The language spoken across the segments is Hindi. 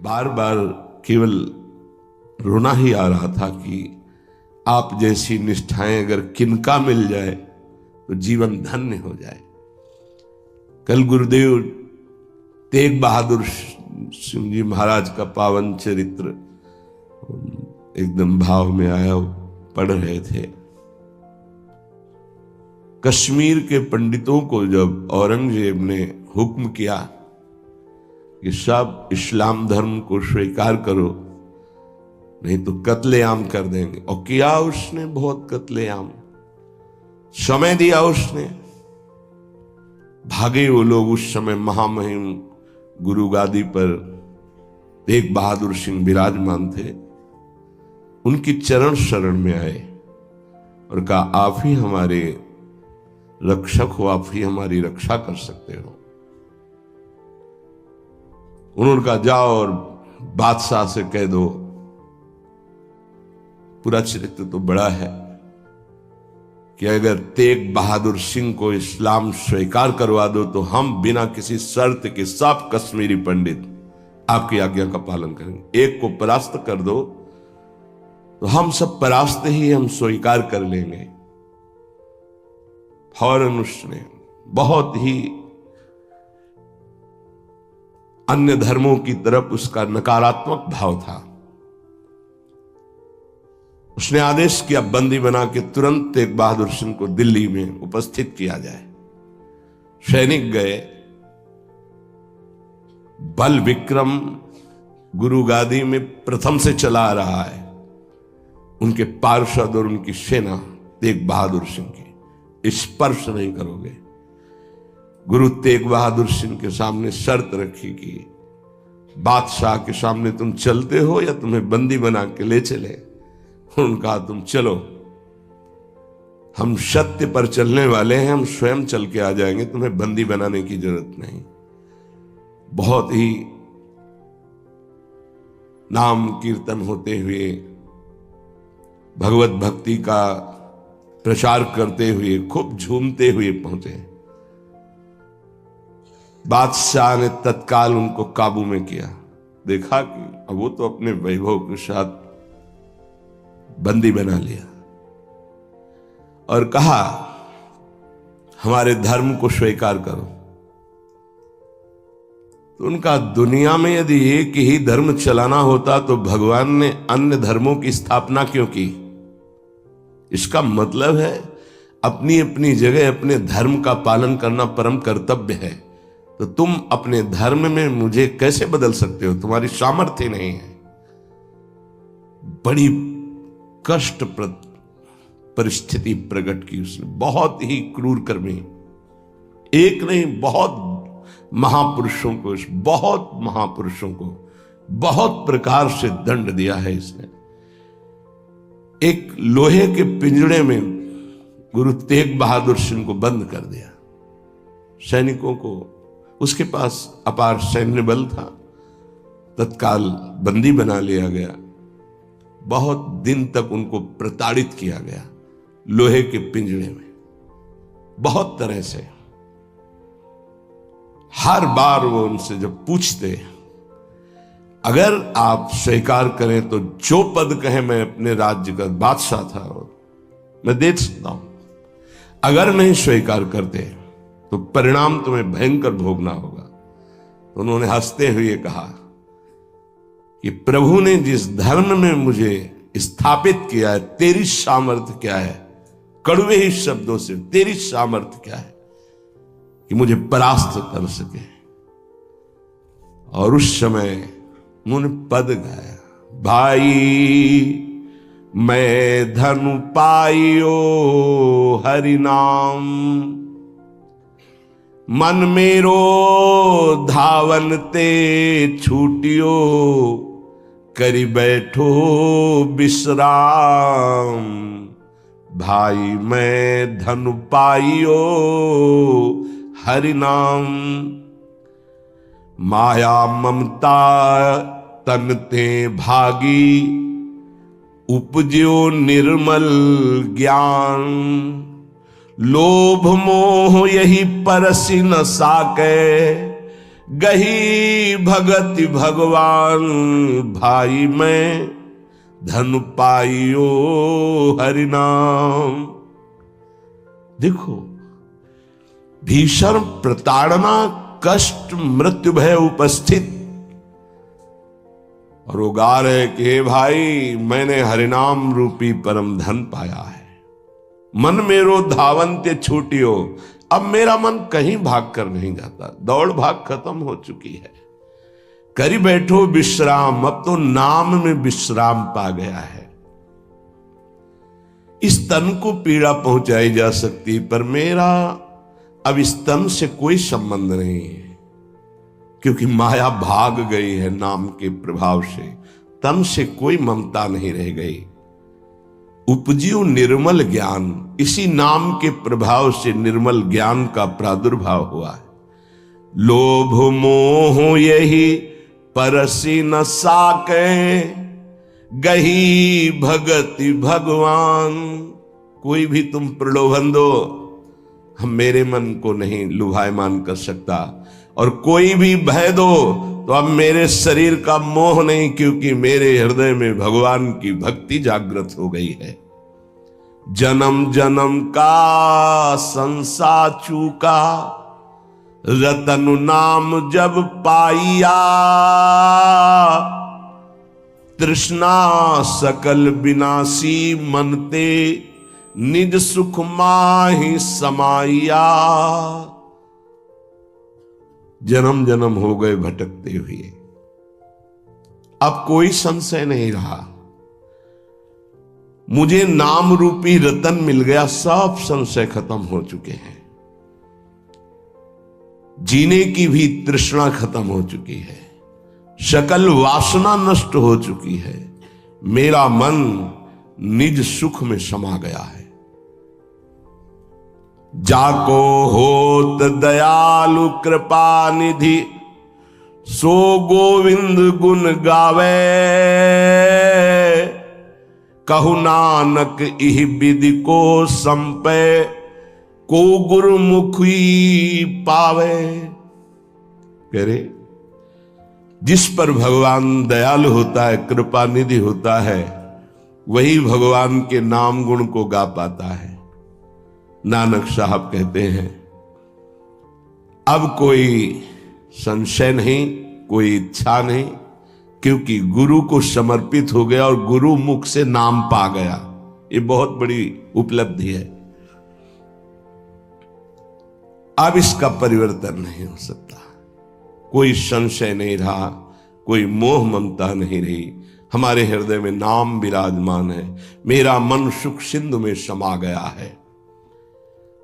बार बार केवल रोना ही आ रहा था कि आप जैसी निष्ठाएं अगर किनका मिल जाए तो जीवन धन्य हो जाए। कल गुरुदेव तेग बहादुर सिंह जी महाराज का पावन चरित्र एकदम भाव में आया पढ़ रहे थे। कश्मीर के पंडितों को जब औरंगजेब ने हुक्म किया कि सब इस्लाम धर्म को स्वीकार करो नहीं तो कत्लेआम कर देंगे, और किया उसने बहुत कत्लेआम, समय दिया उसने। भागे वो लोग। उस समय महामहिम गुरु गादी पर तेग बहादुर सिंह विराजमान थे, उनकी चरण शरण में आए और कहा आप ही हमारे रक्षक हो, आप ही हमारी रक्षा कर सकते हो। उन्होंने कहा जाओ और बादशाह से कह दो। पूरा चरित्र तो बड़ा है कि अगर तेग बहादुर सिंह को इस्लाम स्वीकार करवा दो तो हम बिना किसी शर्त के सब कश्मीरी पंडित आपकी आज्ञा का पालन करेंगे। एक को परास्त कर दो तो हम सब परास्त ही हम स्वीकार कर लेंगे। फौरन उसने बहुत ही अन्य धर्मों की तरफ उसका नकारात्मक भाव था। उसने आदेश किया बंदी बना के तुरंत तेग बहादुर सिंह को दिल्ली में उपस्थित किया जाए। सैनिक गए। बल विक्रम गुरु गादी में प्रथम से चला आ रहा है। उनके पार्षद और उनकी सेना तेग बहादुर सिंह की स्पर्श नहीं करोगे। गुरु तेग बहादुर सिंह के सामने शर्त रखी कि बादशाह के सामने तुम चलते हो या तुम्हें बंदी बना के ले चले। उनका तुम चलो, हम सत्य पर चलने वाले हैं, हम स्वयं चल के आ जाएंगे, तुम्हें बंदी बनाने की जरूरत नहीं। बहुत ही नाम कीर्तन होते हुए भगवत भक्ति का प्रचार करते हुए खूब झूमते हुए पहुंचे। बादशाह ने तत्काल उनको काबू में किया। देखा कि अब वो तो अपने वैभव के साथ बंदी बना लिया और कहा हमारे धर्म को स्वीकार करो। तो उनका दुनिया में यदि एक ही धर्म चलाना होता तो भगवान ने अन्य धर्मों की स्थापना क्यों की? इसका मतलब है अपनी अपनी जगह अपने धर्म का पालन करना परम कर्तव्य है। तो तुम अपने धर्म में मुझे कैसे बदल सकते हो? तुम्हारी सामर्थ्य नहीं है। बड़ी कष्टप्रद परिस्थिति प्रकट की उसने। बहुत ही क्रूर कर्मी, एक नहीं बहुत महापुरुषों को, बहुत महापुरुषों को बहुत प्रकार से दंड दिया है इसने। एक लोहे के पिंजड़े में गुरु तेग बहादुर सिंह को बंद कर दिया। सैनिकों को, उसके पास अपार सैन्य बल था, तत्काल बंदी बना लिया गया। बहुत दिन तक उनको प्रताड़ित किया गया लोहे के पिंजड़े में, बहुत तरह से। हर बार वो उनसे जब पूछते अगर आप स्वीकार करें तो जो पद कहे, मैं अपने राज्य का बादशाह था और मैं दे सकता हूं, अगर नहीं स्वीकार करते तो परिणाम तुम्हें भयंकर भोगना होगा। तो उन्होंने हंसते हुए कहा कि प्रभु ने जिस धर्म में मुझे स्थापित किया है, तेरी सामर्थ्य क्या है? कड़वे ही शब्दों से, तेरी सामर्थ्य क्या है कि मुझे परास्त कर सके? और उस समय उन्होंने पद गाया, भाई मैं धनु पाइयो हरि नाम, मन मेरो धावन ते छूटियो, करी बैठो विश्राम। भाई मैं धनु पाइयो हरि नाम, माया ममता तन ते भागी, उपज्यो निर्मल ज्ञान। लोभ मोह यही परसि न साके, गही भगति भगवान भाई मैं, धन पाइयो हरि नाम। देखो, भीषण प्रताड़ना, कष्ट, मृत्यु भय उपस्थित, और वो गा रहे कि हे भाई मैंने हरिनाम रूपी परम धन पाया है। मन मेरो धावंत्य छूटियो, अब मेरा मन कहीं भाग कर नहीं जाता, दौड़ भाग खत्म हो चुकी है। करी बैठो विश्राम, अब तो नाम में विश्राम पा गया है। इस तन को पीड़ा पहुंचाई जा सकती, पर मेरा अब इस तन से कोई संबंध नहीं है, क्योंकि माया भाग गई है नाम के प्रभाव से। तन से कोई ममता नहीं रह गई। उपजियो निर्मल ज्ञान, इसी नाम के प्रभाव से निर्मल ज्ञान का प्रादुर्भाव हुआ है। लोभ मोह यही परसी न साके, गही भगति भगवान। कोई भी तुम प्रलोभन दो, हम मेरे मन को नहीं लुभायमान कर सकता, और कोई भी भय दो तो अब मेरे शरीर का मोह नहीं, क्योंकि मेरे हृदय में भगवान की भक्ति जागृत हो गई है। जन्म जन्म का संसार चूका, रतन नाम जब पाइया, तृष्णा सकल विनाशी मनते, निज सुख माहि समाइया। जन्म जन्म हो गए भटकते हुए, अब कोई संशय नहीं रहा। मुझे नाम रूपी रतन मिल गया, सब संशय खत्म हो चुके हैं। जीने की भी तृष्णा खत्म हो चुकी है, सकल वासना नष्ट हो चुकी है। मेरा मन निज सुख में समा गया है। जाको होत दयालु कृपा निधि, सो गोविंद गुण गावे, कहु नानक इह विधि को संपे, को गुरुमुखी पावे। कह रहे, जिस पर भगवान दयालु होता है, कृपा निधि होता है, वही भगवान के नाम गुण को गा पाता है। नानक साहब कहते हैं, अब कोई संशय नहीं, कोई इच्छा नहीं, क्योंकि गुरु को समर्पित हो गया और गुरु मुख से नाम पा गया। ये बहुत बड़ी उपलब्धि है। अब इसका परिवर्तन नहीं हो सकता। कोई संशय नहीं रहा, कोई मोह ममता नहीं रही। हमारे हृदय में नाम विराजमान है। मेरा मन सुख सिंधु में समा गया है।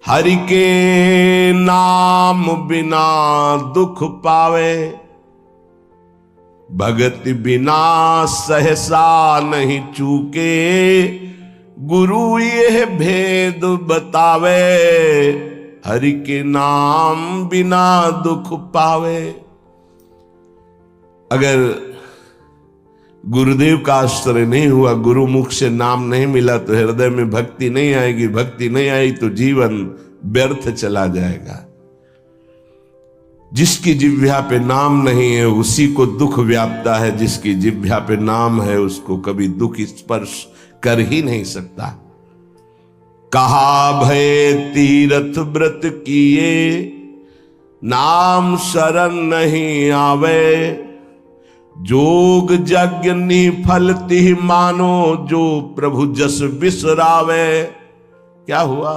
हरि के नाम बिना दुख पावे, भगति बिना सहसा नहीं चूके, गुरु यह भेद बतावे, हरि के नाम बिना दुख पावे। अगर गुरुदेव का आश्रय नहीं हुआ, गुरुमुख से नाम नहीं मिला, तो हृदय में भक्ति नहीं आएगी। भक्ति नहीं आई तो जीवन व्यर्थ चला जाएगा। जिसकी जिह्वा पे नाम नहीं है उसी को दुख व्यापता है, जिसकी जिह्वा पे नाम है उसको कभी दुख स्पर्श कर ही नहीं सकता। कहा भय तीरथ व्रत किए, नाम शरण नहीं आवे, जोग यज्ञ निफल तिह मानो, जो प्रभु जस बिसरावे। क्या हुआ?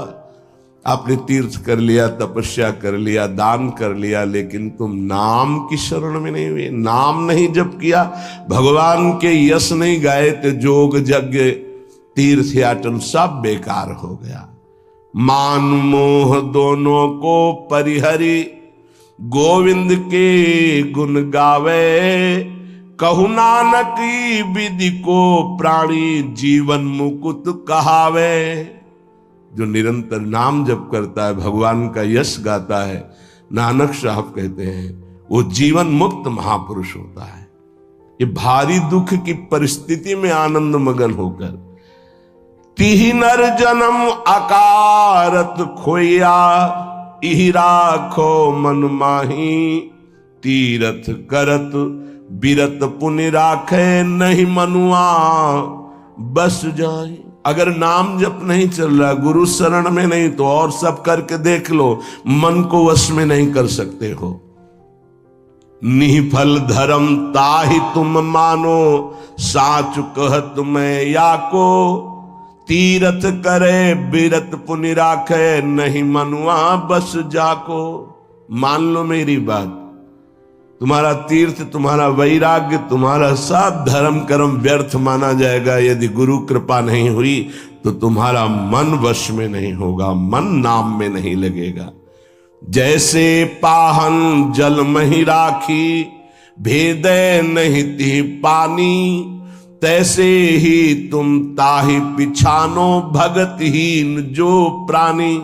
आपने तीर्थ कर लिया, तपस्या कर लिया, दान कर लिया, लेकिन तुम नाम की शरण में नहीं हुए, नाम नहीं जप किया, भगवान के यश नहीं गाए, तो जोग यज्ञ तीर्थ याटन सब बेकार हो गया। मान मोह दोनों को परिहरी, गोविंद के गुण गावे, कहु नानक विधि को प्राणी, जीवन मुकुट कहावे। जो निरंतर नाम जप करता है, भगवान का यश गाता है, नानक साहब कहते हैं वो जीवन मुक्त महापुरुष होता है। ये भारी दुख की परिस्थिति में आनंद मगन होकर, तिहि नर जन्म अकारत खोया, इहि राखो मन माही, तीरथ करत बिरत पुनि राखे, नहीं मनुआ बस जाए। अगर नाम जप नहीं चल रहा, गुरु शरण में नहीं, तो और सब करके देख लो, मन को वश में नहीं कर सकते हो। निफल धर्म ताहि तुम मानो, साच कहत मैं या को। तीरथ करे बिरत पुनि राखे, नहीं मनुआ बस जाको। मान लो मेरी बात, तुम्हारा तीर्थ, तुम्हारा वैराग्य, तुम्हारा सब धर्म कर्म व्यर्थ माना जाएगा यदि गुरु कृपा नहीं हुई तो तुम्हारा मन वश में नहीं होगा, मन नाम में नहीं लगेगा। जैसे पाहन जल मही राखी, भेदे नहीं ती पानी। तैसे ही तुम ताहि पिछानो, भगतहीन जो प्राणी।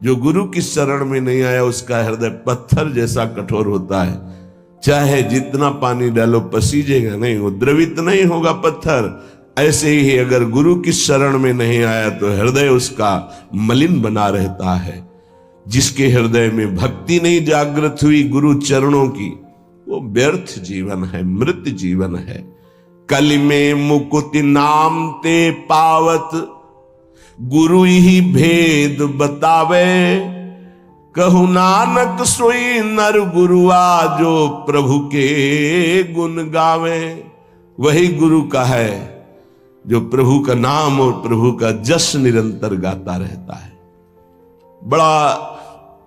जो गुरु की शरण में नहीं आया उसका हृदय पत्थर जैसा कठोर होता है, चाहे जितना पानी डालो पसीजेगा नहीं, वो द्रवित नहीं होगा पत्थर। ऐसे ही अगर गुरु की शरण में नहीं आया तो हृदय उसका मलिन बना रहता है। जिसके हृदय में भक्ति नहीं जागृत हुई गुरु चरणों की, वो व्यर्थ जीवन है, मृत जीवन है। कलि में मुकुति नाम ते पावत, गुरु ही भेद बतावे। कहु नानक सोई नर गुरुआ, जो प्रभु के गुण गावे। वही गुरु का है जो प्रभु का नाम और प्रभु का जस निरंतर गाता रहता है। बड़ा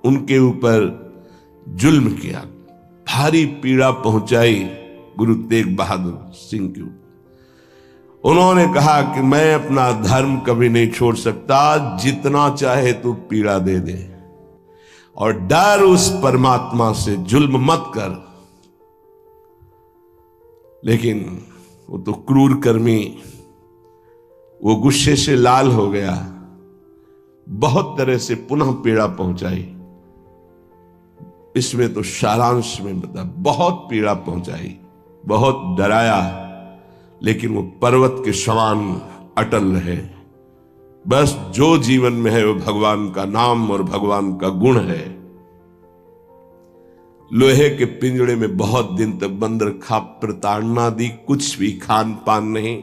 उनके ऊपर जुल्म किया, भारी पीड़ा पहुंचाई गुरु तेग बहादुर सिंह के ऊपर। उन्होंने कहा कि मैं अपना धर्म कभी नहीं छोड़ सकता, जितना चाहे तू पीड़ा दे दे, और डर उस परमात्मा से, जुल्म मत कर। लेकिन वो तो क्रूर कर्मी, वो गुस्से से लाल हो गया, बहुत तरह से पुनः पीड़ा पहुंचाई। इसमें तो सारांश में बता, बहुत पीड़ा पहुंचाई, बहुत डराया, लेकिन वो पर्वत के समान अटल रहे। बस जो जीवन में है वो भगवान का नाम और भगवान का गुण है। लोहे के पिंजड़े में बहुत दिन तक बंद रखा, प्रताड़ना दी, कुछ भी खान पान नहीं।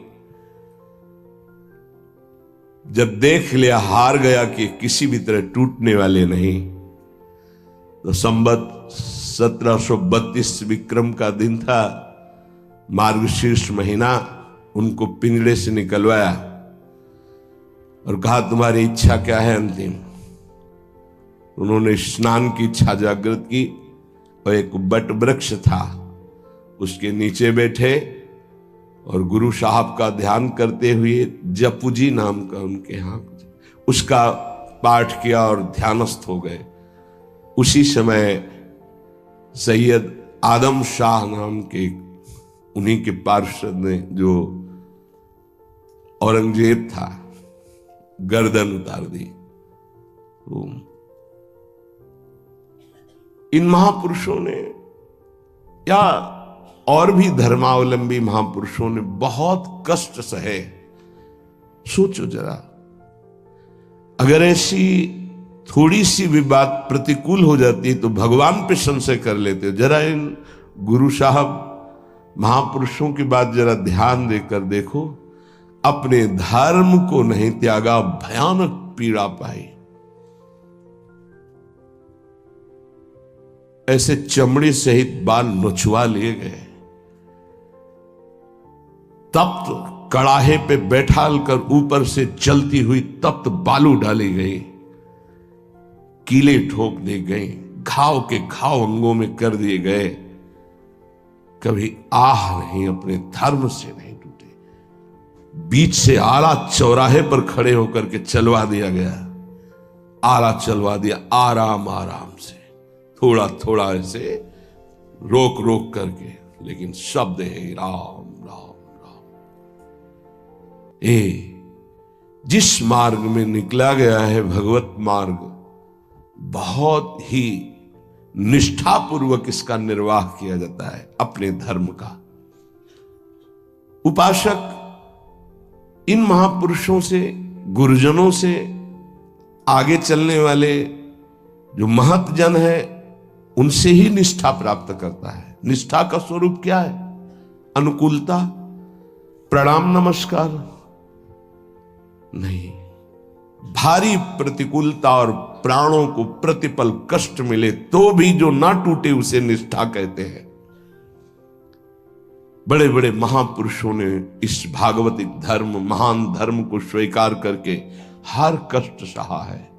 जब देख लिया हार गया कि किसी भी तरह टूटने वाले नहीं, तो संवत 1732 विक्रम का दिन था, मार्गशीर्ष महीना। उनको पिंजड़े से निकलवाया और कहा तुम्हारी इच्छा क्या है अंतिम। उन्होंने स्नान की इच्छा जागृत की और एक बट वृक्ष था उसके नीचे बैठे और गुरु साहब का ध्यान करते हुए, जपुजी नाम का उनके यहां, उसका पाठ किया और ध्यानस्थ हो गए। उसी समय सैयद आदम शाह नाम के उन्हीं के पार्षद ने, जो औरंगजेब था, गर्दन उतार दी। तो इन महापुरुषों ने या और भी धर्मावलंबी महापुरुषों ने बहुत कष्ट सहे। सोचो जरा, अगर ऐसी थोड़ी सी भी बात प्रतिकूल हो जाती तो भगवान पे संशय कर लेते। जरा इन गुरु साहब महापुरुषों की बात जरा ध्यान देकर देखो, अपने धर्म को नहीं त्यागा, भयानक पीड़ा पाई। ऐसे चमड़ी सहित बाल नोचवा लिए गए, तप्त कड़ाहे पे बैठाल कर ऊपर से चलती हुई तप्त बालू डाली गई, कीले ठोक दी गई, घाव के घाव अंगों में कर दिए गए। कभी आह नहीं, अपने धर्म से नहीं टूटे। बीच से आला चौराहे पर खड़े होकर के चलवा दिया गया, आला चलवा दिया, आराम आराम से, थोड़ा थोड़ा ऐसे रोक रोक करके, लेकिन शब्द है राम राम राम। जिस मार्ग में निकला गया है भगवत मार्ग, बहुत ही निष्ठापूर्वक इसका निर्वाह किया जाता है अपने धर्म का। उपासक इन महापुरुषों से, गुरुजनों से, आगे चलने वाले जो महत जन है, उनसे ही निष्ठा प्राप्त करता है। निष्ठा का स्वरूप क्या है? अनुकूलता, प्रणाम नमस्कार नहीं। भारी प्रतिकूलता और प्राणों को प्रतिपल कष्ट मिले तो भी जो ना टूटे उसे निष्ठा कहते हैं। बड़े बड़े महापुरुषों ने इस भागवतिक धर्म, महान धर्म को स्वीकार करके हर कष्ट सहा है।